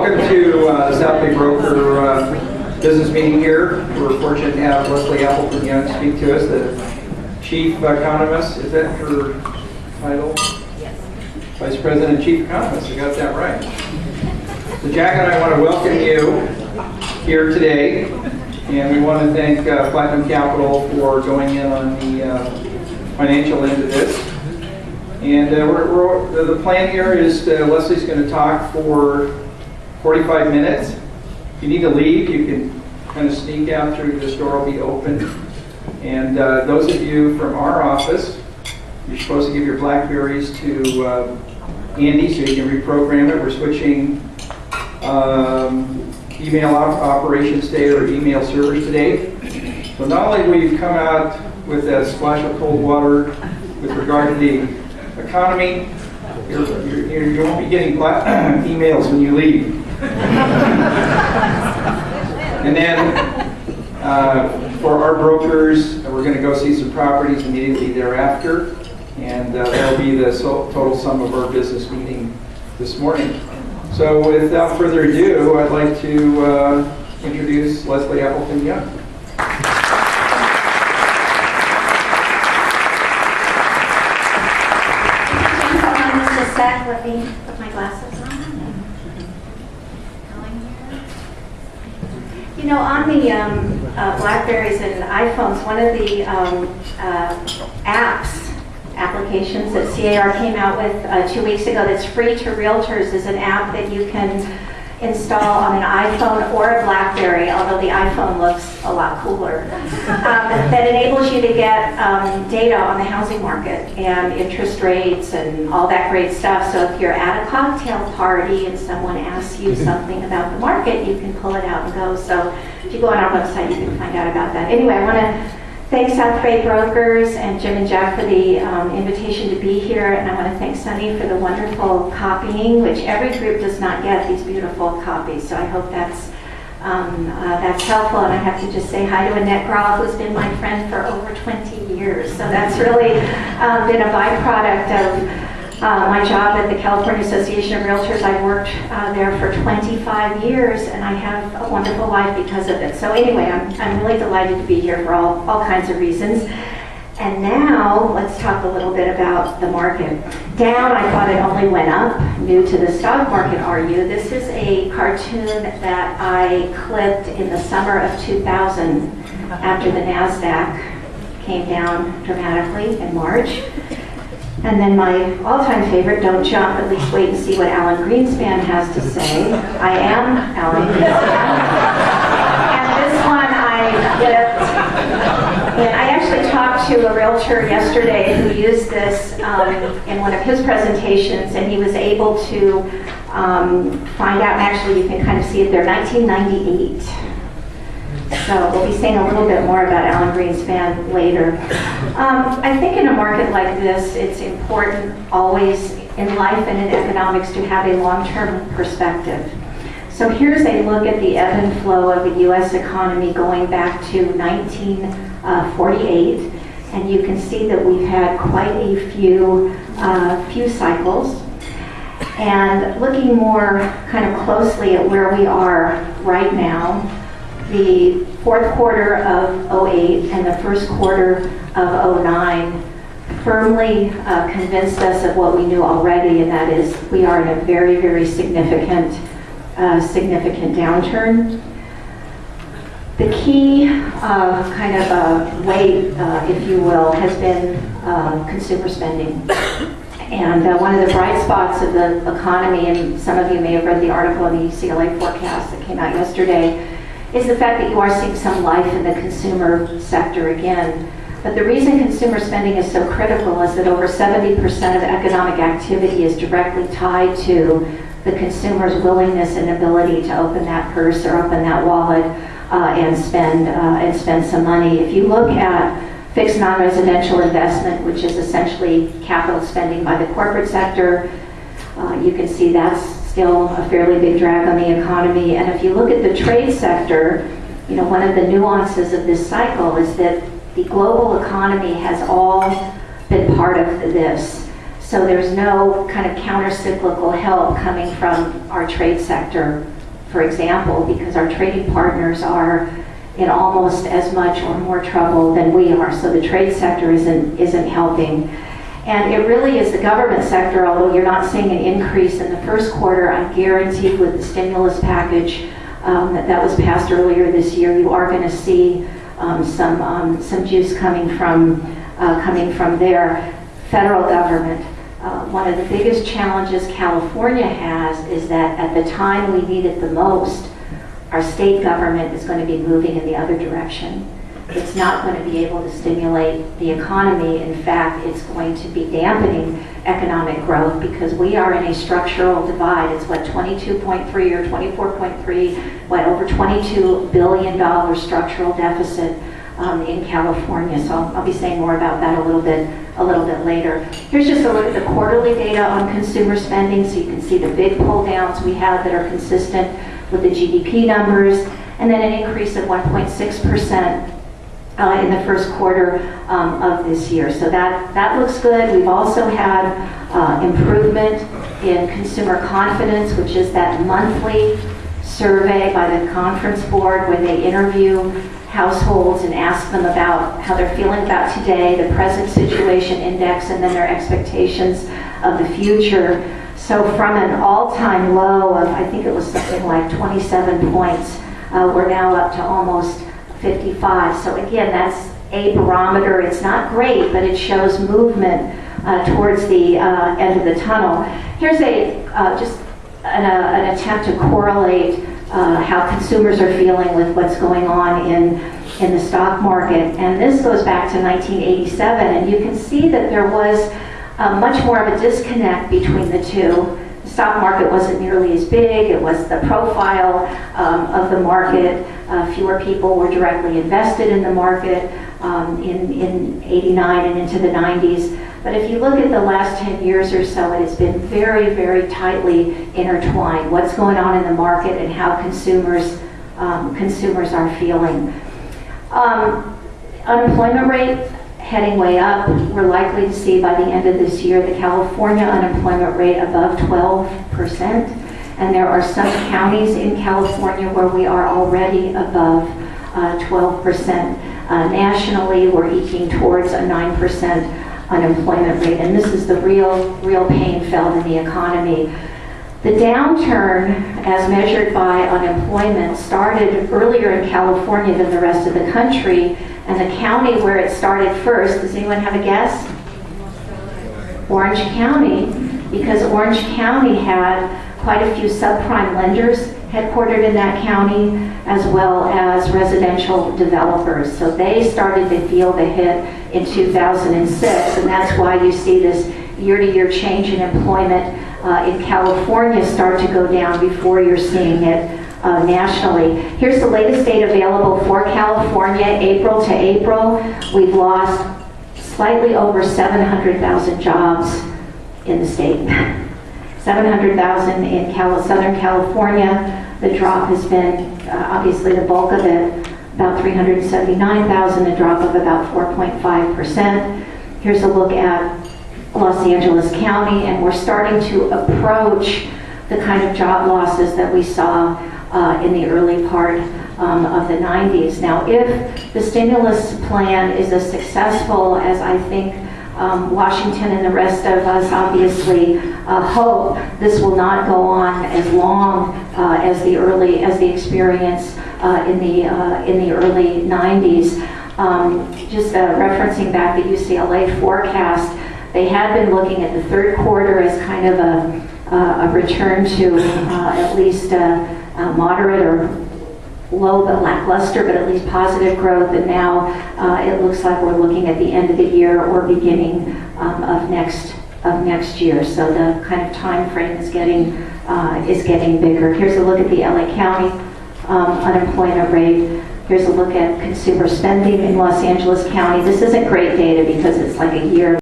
Welcome to the South Bay Broker business meeting here. We're fortunate to have Leslie Appleton-Young speak to us, the Chief Economist. Is that her title? Yes. Vice President, Chief Economist. I got that right. So Jack and I want to welcome you here today, and we want to thank Platinum Capital for going in on the financial end of this. And the plan here is Leslie's going to talk for 45 minutes. If you need to leave, you can kind of sneak out through this door, will be open. And those of you from our office, you're supposed to give your Blackberries to Andy so you can reprogram it. We're switching email operations today, or email servers today. So not only will you come out with a splash of cold water with regard to the economy, you won't be getting emails when you leave. And then for our brokers, we're going to go see some properties immediately thereafter, and that'll be the total sum of our business meeting this morning. So without further ado, I'd like to introduce Leslie Appleton-Young. Let me put my glasses on. You know, on the Blackberries and iPhones, one of the applications that CAR came out with 2 weeks ago that's free to realtors is an app that you can install on an iPhone or a Blackberry, although the iPhone looks a lot cooler, that enables you to get data on the housing market and interest rates and all that great stuff. So if you're at a cocktail party and someone asks you something about the market, you can pull it out and go. So if you go on our website, you can find out about that. Anyway, I want to thank South Bay Brokers and Jim and Jack for the invitation to be here, and I want to thank Sunny for the wonderful copying, which every group does not get these beautiful copies. So I hope that's helpful, and I have to just say hi to Annette Groff, who's been my friend for over 20 years. So that's really been a byproduct of my job at the California Association of Realtors. I've worked there for 25 years, and I have a wonderful life because of it. So anyway, I'm really delighted to be here for all kinds of reasons. And now let's talk a little bit about the market. Down, I thought it only went up. New to the stock market, are you? This is a cartoon that I clipped in the summer of 2000 after the NASDAQ came down dramatically in March. And then my all-time favorite, don't jump, at least wait and see what Alan Greenspan has to say. I am Alan Greenspan. And this one I clipped. And I actually talked to a realtor yesterday who used this in one of his presentations, and he was able to find out, and actually you can kind of see it there, 1998. So we'll be saying a little bit more about Alan Greenspan later. I think in a market like this, it's important always in life and in economics to have a long-term perspective. So here's a look at the ebb and flow of the U.S. economy going back to 1948, and you can see that we've had quite a few cycles. And looking more kind of closely at where we are right now, the fourth quarter of 08 and the first quarter of 09 firmly convinced us of what we knew already, and that is we are in a very, very significant downturn. The key kind of weight, if you will, has been consumer spending. And one of the bright spots of the economy, and some of you may have read the article in the UCLA forecast that came out yesterday, is the fact that you are seeing some life in the consumer sector again. But the reason consumer spending is so critical is that over 70% of economic activity is directly tied to the consumer's willingness and ability to open that purse or open that wallet and spend some money. If you look at fixed non-residential investment, which is essentially capital spending by the corporate sector, you can see that's still a fairly big drag on the economy. And if you look at the trade sector, you know, one of the nuances of this cycle is that the global economy has all been part of this. So there's no kind of counter-cyclical help coming from our trade sector, for example, because our trading partners are in almost as much or more trouble than we are. So the trade sector isn't helping. And it really is the government sector, although you're not seeing an increase in the first quarter. I'm guaranteed with the stimulus package that was passed earlier this year, you are going to see some juice coming from their federal government. One of the biggest challenges California has is that at the time we need it the most, our state government is going to be moving in the other direction. It's not going to be able to stimulate the economy. In fact, it's going to be dampening economic growth because we are in a structural divide. It's what, 22.3 or 24.3, what, over $22 billion structural deficit in California. So I'll be saying more about that a little bit later. Here's just a look at the quarterly data on consumer spending, so you can see the big pull downs we have that are consistent with the GDP numbers, and then an increase of 1.6% in the first quarter of this year. So that looks good. We've also had improvement in consumer confidence, which is that monthly survey by the Conference Board when they interview households and ask them about how they're feeling about today, the present situation index, and then their expectations of the future. So from an all-time low of, I think it was something like 27 points, we're now up to almost 55. So again, that's a barometer. It's not great, but it shows movement towards the end of the tunnel. Here's just an attempt to correlate how consumers are feeling with what's going on in the stock market. And this goes back to 1987, and you can see that there was much more of a disconnect between the two. The stock market wasn't nearly as big. It was the profile of the market. Fewer people were directly invested in the market in 89 and into the 90s. But if you look at the last 10 years or so, it has been very, very tightly intertwined. What's going on in the market and how consumers are feeling. Unemployment rate heading way up. We're likely to see by the end of this year the California unemployment rate above 12%. And there are some counties in California where we are already above 12%. Nationally, we're eking towards a 9% unemployment rate, and this is the real pain felt in the economy. The downturn, as measured by unemployment, started earlier in California than the rest of the country, and the county where it started first, does anyone have a guess? Orange County, because Orange County had quite a few subprime lenders headquartered in that county, as well as residential developers. So they started to feel the hit in 2006, and that's why you see this year-to-year change in employment in California start to go down before you're seeing it nationally. Here's the latest data available for California, April to April. We've lost slightly over 700,000 jobs in the state. 700,000 in Southern California. The drop has been, obviously the bulk of it, about 379,000, a drop of about 4.5%. Here's a look at Los Angeles County, and we're starting to approach the kind of job losses that we saw in the early part of the 90s. Now, if the stimulus plan is as successful as I think Washington and the rest of us obviously hope, this will not go on as long as the experience in the early 90s. Just referencing back the UCLA forecast, they had been looking at the third quarter as kind of a return to at least moderate or low but lackluster, but at least positive growth, and now it looks like we're looking at the end of the year or beginning of next year. So the kind of time frame is getting bigger. Here's a look at the LA County unemployment rate. Here's a look at consumer spending in Los Angeles County. This isn't great data because it's like a year